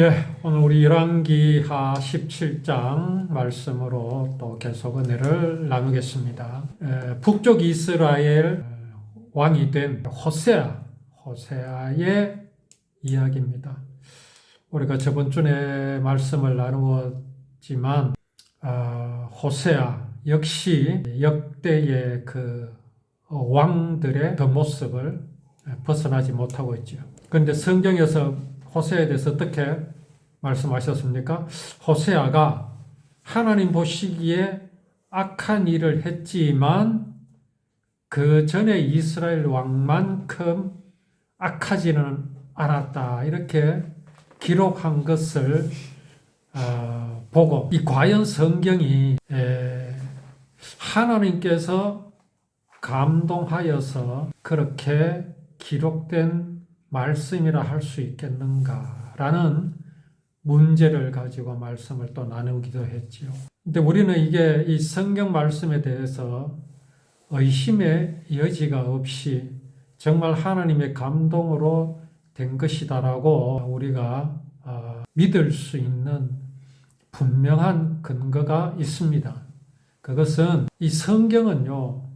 오늘 우리 열왕기하 17장 말씀으로 또 계속 은혜를 나누겠습니다. 북쪽 이스라엘 왕이 된 호세아의 이야기입니다. 우리가 저번 주에 말씀을 나누었지만 호세아 역시 역대의 그 왕들의 그 모습을 벗어나지 못하고 있죠. 그런데 성경에서 호세아에 대해서 어떻게 말씀하셨습니까? 호세아가 하나님 보시기에 악한 일을 했지만 그 전에 이스라엘 왕만큼 악하지는 않았다. 이렇게 기록한 것을 보고 이 과연 성경이 하나님께서 감동하여서 그렇게 기록된 말씀이라 할 수 있겠는가라는 문제를 가지고 말씀을 또 나누기도 했지요. 근데 우리는 이게 이 성경 말씀에 대해서 의심의 여지가 없이 정말 하나님의 감동으로 된 것이다라고 우리가 믿을 수 있는 분명한 근거가 있습니다. 그것은 이 성경은요,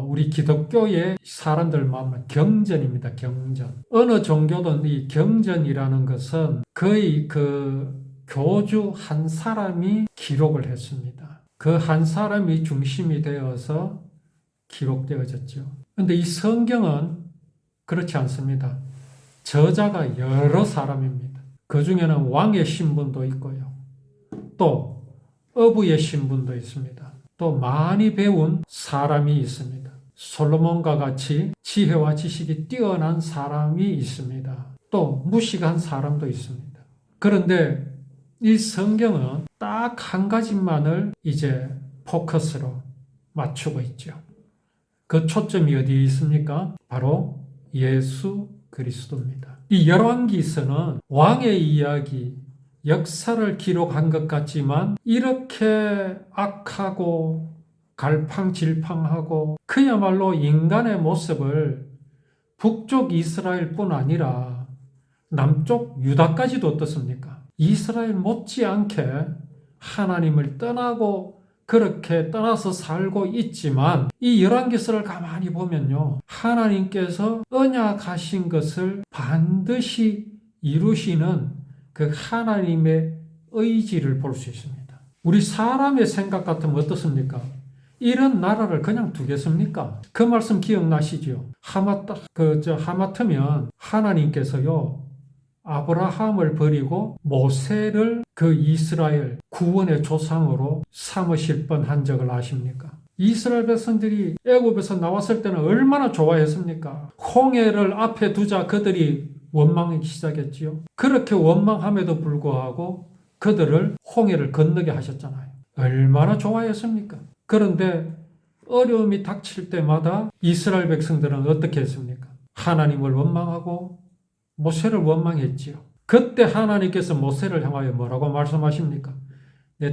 우리 기독교의 사람들 마음은 경전입니다. 경전. 어느 종교든 이 경전이라는 것은 거의 그 교주 한 사람이 기록을 했습니다. 그 한 사람이 중심이 되어서 기록되어졌죠. 그런데 이 성경은 그렇지 않습니다. 저자가 여러 사람입니다. 그 중에는 왕의 신분도 있고요. 또 어부의 신분도 있습니다. 또 많이 배운 사람이 있습니다. 솔로몬과 같이 지혜와 지식이 뛰어난 사람이 있습니다. 또 무식한 사람도 있습니다. 그런데 이 성경은 딱 한 가지만을 이제 포커스로 맞추고 있죠. 그 초점이 어디에 있습니까? 바로 예수 그리스도입니다. 이 열왕기서는 왕의 이야기, 역사를 기록한 것 같지만 이렇게 악하고 갈팡질팡하고 그야말로 인간의 모습을 북쪽 이스라엘뿐 아니라 남쪽 유다까지도 어떻습니까? 이스라엘 못지않게 하나님을 떠나고 그렇게 떠나서 살고 있지만 이 열왕기서를 가만히 보면요, 하나님께서 언약하신 것을 반드시 이루시는 그 하나님의 의지를 볼 수 있습니다. 우리 사람의 생각 같으면 어떻습니까? 이런 나라를 그냥 두겠습니까? 그 말씀 기억나시죠? 하마터면 하나님께서요, 아브라함을 버리고 모세를 그 이스라엘 구원의 조상으로 삼으실 뻔한 적을 아십니까? 이스라엘 백성들이 애굽에서 나왔을 때는 얼마나 좋아했습니까? 홍해를 앞에 두자 그들이 원망하기 시작했지요. 그렇게 원망함에도 불구하고 그들을 홍해를 건너게 하셨잖아요. 얼마나 좋아했습니까? 그런데 어려움이 닥칠 때마다 이스라엘 백성들은 어떻게 했습니까? 하나님을 원망하고 모세를 원망했지요. 그때 하나님께서 모세를 향하여 뭐라고 말씀하십니까?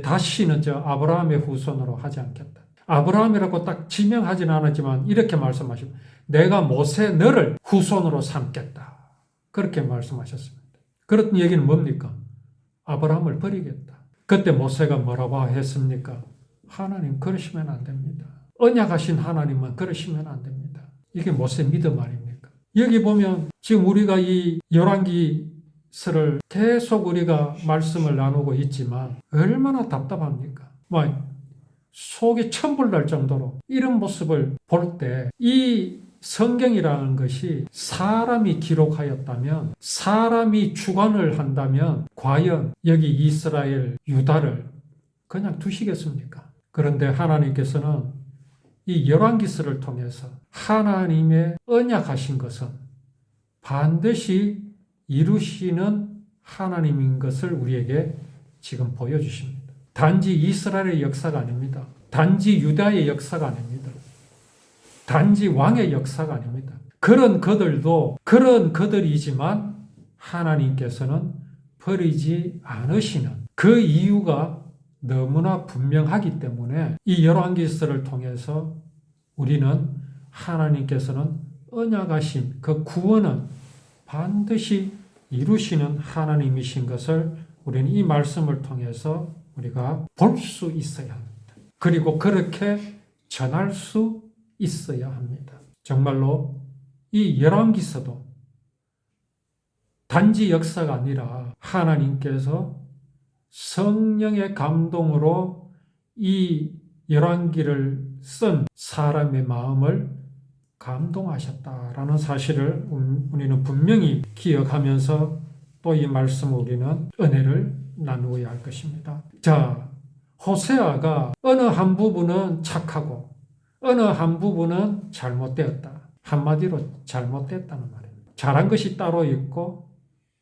다시는 아브라함의 후손으로 하지 않겠다. 아브라함이라고 딱 지명하지는 않았지만 이렇게 말씀하십니다. 내가 모세 너를 후손으로 삼겠다. 그렇게 말씀하셨습니다. 그런 얘기는 뭡니까? 아브라함을 버리겠다. 그때 모세가 뭐라고 했습니까? 하나님 그러시면 안 됩니다. 언약하신 하나님은 그러시면 안 됩니다. 이게 모세 믿음 아닙니까? 여기 보면 지금 우리가 이 열왕기서를 계속 우리가 말씀을 나누고 있지만 얼마나 답답합니까? 속이 천불 날 정도로 이런 모습을 볼 때 이 성경이라는 것이 사람이 기록하였다면, 사람이 주관을 한다면 과연 여기 이스라엘, 유다를 그냥 두시겠습니까? 그런데 하나님께서는 이 열왕기서를 통해서 하나님의 언약하신 것은 반드시 이루시는 하나님인 것을 우리에게 지금 보여주십니다. 단지 이스라엘의 역사가 아닙니다. 단지 유다의 역사가 아닙니다. 단지 왕의 역사가 아닙니다. 그런 그들도 그런 그들이지만 하나님께서는 버리지 않으시는 그 이유가 너무나 분명하기 때문에 이 열왕기서를 통해서 우리는 하나님께서는 언약하신 그 구원은 반드시 이루시는 하나님이신 것을 우리는 이 말씀을 통해서 우리가 볼 수 있어야 합니다. 그리고 그렇게 전할 수 있어야 합니다. 정말로 이 열왕기서도 단지 역사가 아니라 하나님께서 성령의 감동으로 이 열왕기를 쓴 사람의 마음을 감동하셨다라는 사실을 우리는 분명히 기억하면서 또 이 말씀을 우리는 은혜를 나누어야 할 것입니다. 자, 호세아가 어느 한 부분은 착하고 어느 한 부분은 잘못되었다. 한마디로 잘못됐다는 말입니다. 잘한 것이 따로 있고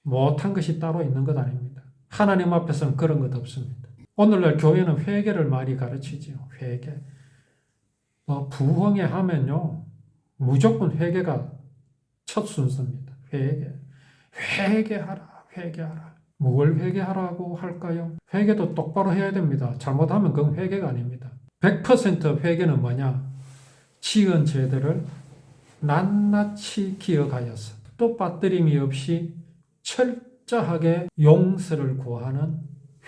못한 것이 따로 있는 것 아닙니다. 하나님 앞에서는 그런 것 없습니다. 오늘날 교회는 회개를 많이 가르치지요. 회개. 부흥회 하면요, 무조건 회개가 첫 순서입니다. 회개하라. 뭘 회개하라고 할까요? 회개도 똑바로 해야 됩니다. 잘못하면 그건 회개가 아닙니다. 100% 회개는 뭐냐? 지은 죄들을 낱낱이 기억하여서 또 빠뜨림이 없이 철저하게 용서를 구하는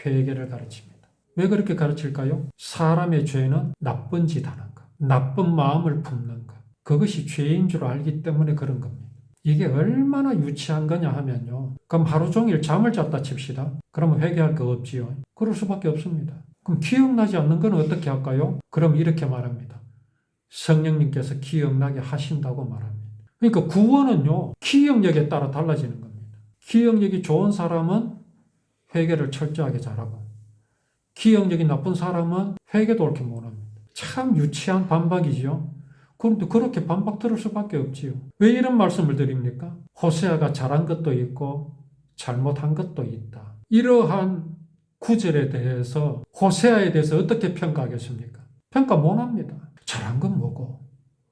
회개를 가르칩니다. 왜 그렇게 가르칠까요? 사람의 죄는 나쁜 짓 하는 것, 나쁜 마음을 품는 것, 그것이 죄인 줄 알기 때문에 그런 겁니다. 이게 얼마나 유치한 거냐 하면요. 그럼 하루 종일 잠을 잤다 칩시다. 그러면 회개할 거 없지요. 그럴 수밖에 없습니다. 그럼 기억나지 않는 건 어떻게 할까요? 그럼 이렇게 말합니다. 성령님께서 기억나게 하신다고 말합니다. 그러니까 구원은요, 기억력에 따라 달라지는 겁니다. 기억력이 좋은 사람은 회개를 철저하게 잘하고, 기억력이 나쁜 사람은 회개도 옳게 못합니다. 참 유치한 반박이죠. 그런데 그렇게 반박 들을 수밖에 없지요. 왜 이런 말씀을 드립니까? 호세아가 잘한 것도 있고 잘못한 것도 있다. 이러한 구절에 대해서 호세아에 대해서 어떻게 평가하겠습니까? 평가 못합니다. 잘한 건 뭐고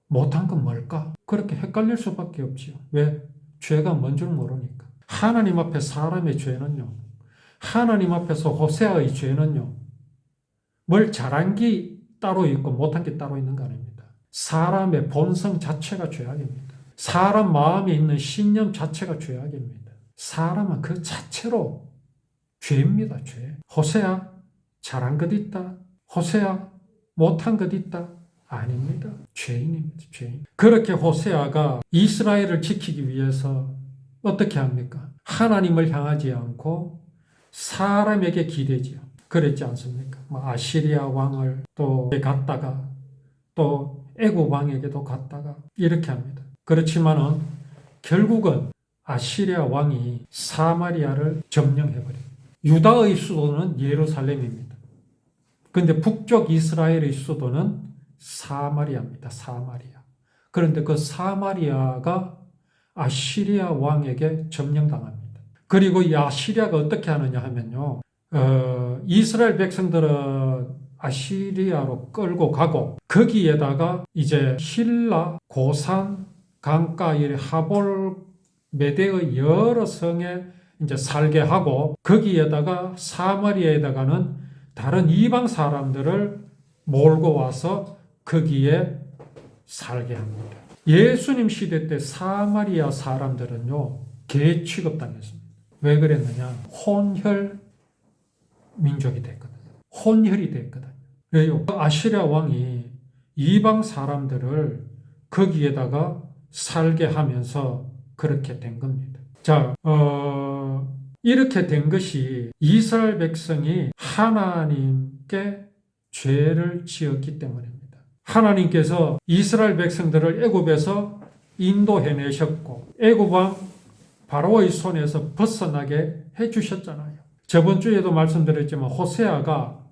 못한 건 뭘까? 그렇게 헷갈릴 수밖에 없지요. 왜? 죄가 뭔 줄 모르니까. 하나님 앞에 사람의 죄는요, 하나님 앞에서 호세아의 죄는요, 뭘 잘한 게 따로 있고 못한 게 따로 있는 거 아닙니다. 사람의 본성 자체가 죄악입니다. 사람 마음에 있는 신념 자체가 죄악입니다. 사람은 그 자체로 죄입니다. 죄. 호세아 잘한 것 있다. 호세아 못한 것 있다. 아닙니다. 죄인입니다. 죄인. 그렇게 호세아가 이스라엘을 지키기 위해서 어떻게 합니까? 하나님을 향하지 않고 사람에게 기대지요. 그랬지 않습니까? 아시리아 왕을 또 갔다가 또 애굽 왕에게도 갔다가 이렇게 합니다. 그렇지만은 결국은 아시리아 왕이 사마리아를 점령해버립니다. 유다의 수도는 예루살렘입니다. 그런데 북쪽 이스라엘의 수도는 사마리아입니다. 사마리아. 그런데 그 사마리아가 아시리아 왕에게 점령당합니다. 그리고 이 아시리아가 어떻게 하느냐 하면요, 이스라엘 백성들은 아시리아로 끌고 가고 거기에다가 이제 힐라, 고산, 강가의 하볼, 메대의 여러 성에 이제 살게 하고 거기에다가 사마리아에다가는 다른 이방 사람들을 몰고 와서 거기에 살게 합니다. 예수님 시대 때 사마리아 사람들은요, 개 취급당했습니다. 왜 그랬느냐? 혼혈 민족이 됐거든요. 혼혈이 됐거든요. 왜요? 아시리아 왕이 이방 사람들을 거기에다가 살게 하면서 그렇게 된 겁니다. 자, 이렇게 된 것이 이스라엘 백성이 하나님께 죄를 지었기 때문입니다. 하나님께서 이스라엘 백성들을 애굽에서 인도해내셨고 애굽 왕 바로의 손에서 벗어나게 해주셨잖아요. 저번 주에도 말씀드렸지만 호세아가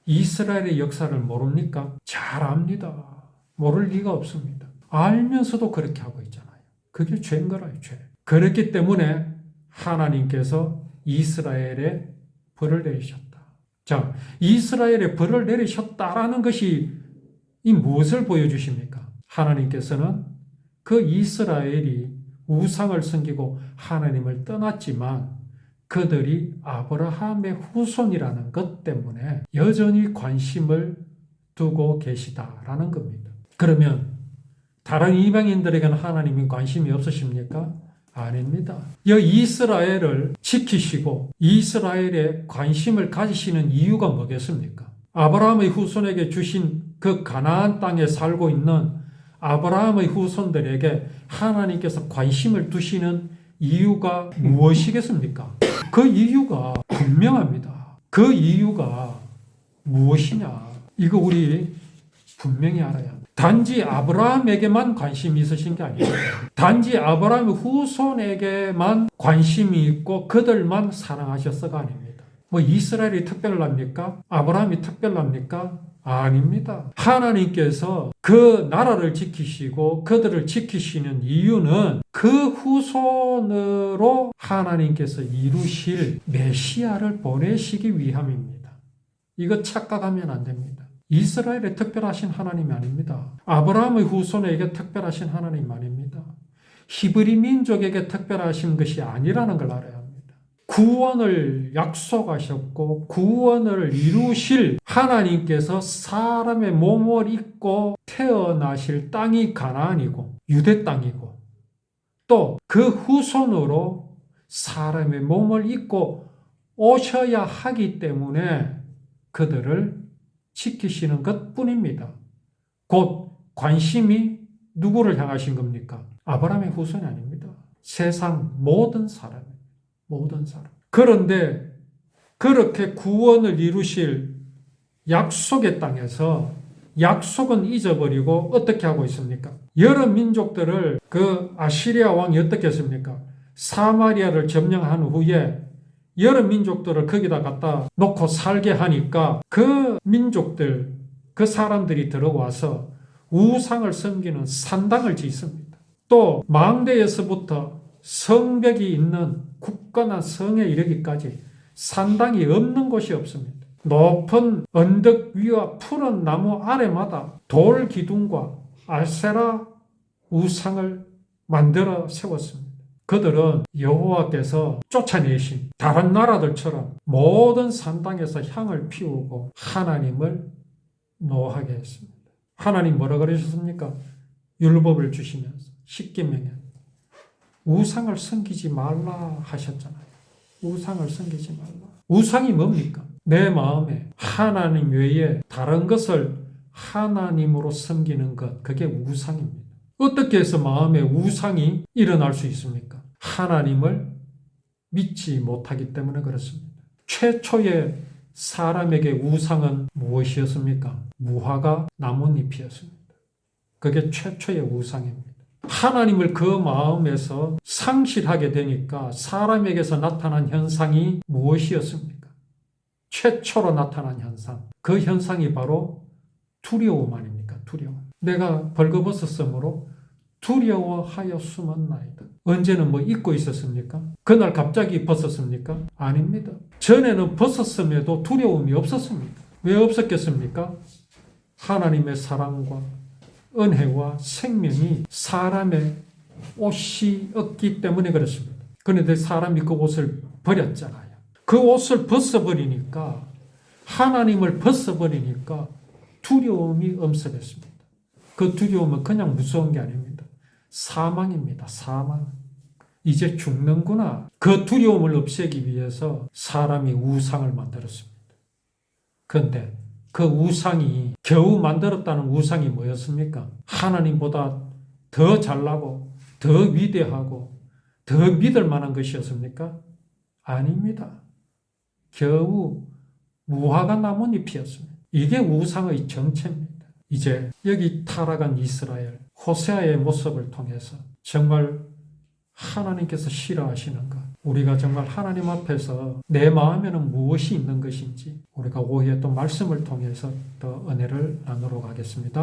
이스라엘의 역사를 모릅니까? 잘 압니다. 모를 리가 없습니다. 알면서도 그렇게 하고 있잖아요. 그게 죄인 거라요, 죄. 그렇기 때문에 하나님께서 이스라엘에 벌을 내리셨다. 자, 이스라엘에 벌을 내리셨다라는 것이 이 무엇을 보여주십니까? 하나님께서는 그 이스라엘이 우상을 섬기고 하나님을 떠났지만 그들이 아브라함의 후손이라는 것 때문에 여전히 관심을 두고 계시다라는 겁니다. 그러면 다른 이방인들에게는 하나님이 관심이 없으십니까? 아닙니다. 이 이스라엘을 지키시고 이스라엘에 관심을 가지시는 이유가 뭐겠습니까? 아브라함의 후손에게 주신 그 가나안 땅에 살고 있는 아브라함의 후손들에게 하나님께서 관심을 두시는 이유가 무엇이겠습니까? 그 이유가 분명합니다. 그 이유가 무엇이냐? 이거 우리 분명히 알아야 합니다. 단지 아브라함에게만 관심이 있으신 게 아닙니다. 단지 아브라함의 후손에게만 관심이 있고 그들만 사랑하셨어가 아닙니다. 뭐 이스라엘이 특별합니까? 아브라함이 특별합니까? 아닙니다. 하나님께서 그 나라를 지키시고 그들을 지키시는 이유는 그 후손으로 하나님께서 이루실 메시아를 보내시기 위함입니다. 이거 착각하면 안 됩니다. 이스라엘에 특별하신 하나님이 아닙니다. 아브라함의 후손에게 특별하신 하나님 아닙니다. 히브리 민족에게 특별하신 것이 아니라는 걸 알아야 합니다. 구원을 약속하셨고 구원을 이루실 하나님께서 사람의 몸을 입고 태어나실 땅이 가나안이고 유대 땅이고 또 그 후손으로 사람의 몸을 입고 오셔야 하기 때문에 그들을 지키시는 것뿐입니다. 곧 관심이 누구를 향하신 겁니까? 아브라함의 후손이 아닙니다. 세상 모든 사람. 모든 사람. 그런데 그렇게 구원을 이루실 약속의 땅에서 약속은 잊어버리고 어떻게 하고 있습니까? 여러 민족들을 그 아시리아 왕이 어떻게 했습니까? 사마리아를 점령한 후에 여러 민족들을 거기다 갖다 놓고 살게 하니까 그 민족들, 그 사람들이 들어와서 우상을 섬기는 산당을 짓습니다. 또 망대에서부터 성벽이 있는 굳건한 성에 이르기까지 산당이 없는 곳이 없습니다. 높은 언덕 위와 푸른 나무 아래마다 돌 기둥과 아세라 우상을 만들어 세웠습니다. 그들은 여호와께서 쫓아내신 다른 나라들처럼 모든 산당에서 향을 피우고 하나님을 노하게 했습니다. 하나님 뭐라 그러셨습니까? 율법을 주시면서 십계명에 우상을 섬기지 말라 하셨잖아요. 우상을 섬기지 말라. 우상이 뭡니까? 내 마음에 하나님 외에 다른 것을 하나님으로 섬기는 것, 그게 우상입니다. 어떻게 해서 마음에 우상이 일어날 수 있습니까? 하나님을 믿지 못하기 때문에 그렇습니다. 최초의 사람에게 우상은 무엇이었습니까? 무화과 나뭇잎이었습니다. 그게 최초의 우상입니다. 하나님을 그 마음에서 상실하게 되니까 사람에게서 나타난 현상이 무엇이었습니까? 최초로 나타난 현상. 그 현상이 바로 두려움 아닙니까? 두려움. 내가 벌거벗었으므로 두려워하여 숨었나이다. 언제는 뭐 잊고 있었습니까? 그날 갑자기 벗었습니까? 아닙니다. 전에는 벗었음에도 두려움이 없었습니다. 왜 없었겠습니까? 하나님의 사랑과 은혜와 생명이 사람의 옷이 없기 때문에 그렇습니다. 그런데 사람이 그 옷을 버렸잖아요. 그 옷을 벗어버리니까, 하나님을 벗어버리니까 두려움이 엄습했습니다. 그 두려움은 그냥 무서운 게 아닙니다. 사망입니다. 사망. 이제 죽는구나. 그 두려움을 없애기 위해서 사람이 우상을 만들었습니다. 그런데 그 우상이 겨우 만들었다는 우상이 뭐였습니까? 하나님보다 더 잘나고 더 위대하고 더 믿을 만한 것이었습니까? 아닙니다. 겨우 무화과 나뭇잎이었습니다. 이게 우상의 정체입니다. 이제 여기 타락한 이스라엘, 호세아의 모습을 통해서 정말 하나님께서 싫어하시는 것, 우리가 정말 하나님 앞에서 내 마음에는 무엇이 있는 것인지 우리가 오후에 또 말씀을 통해서 더 은혜를 나누러 가겠습니다.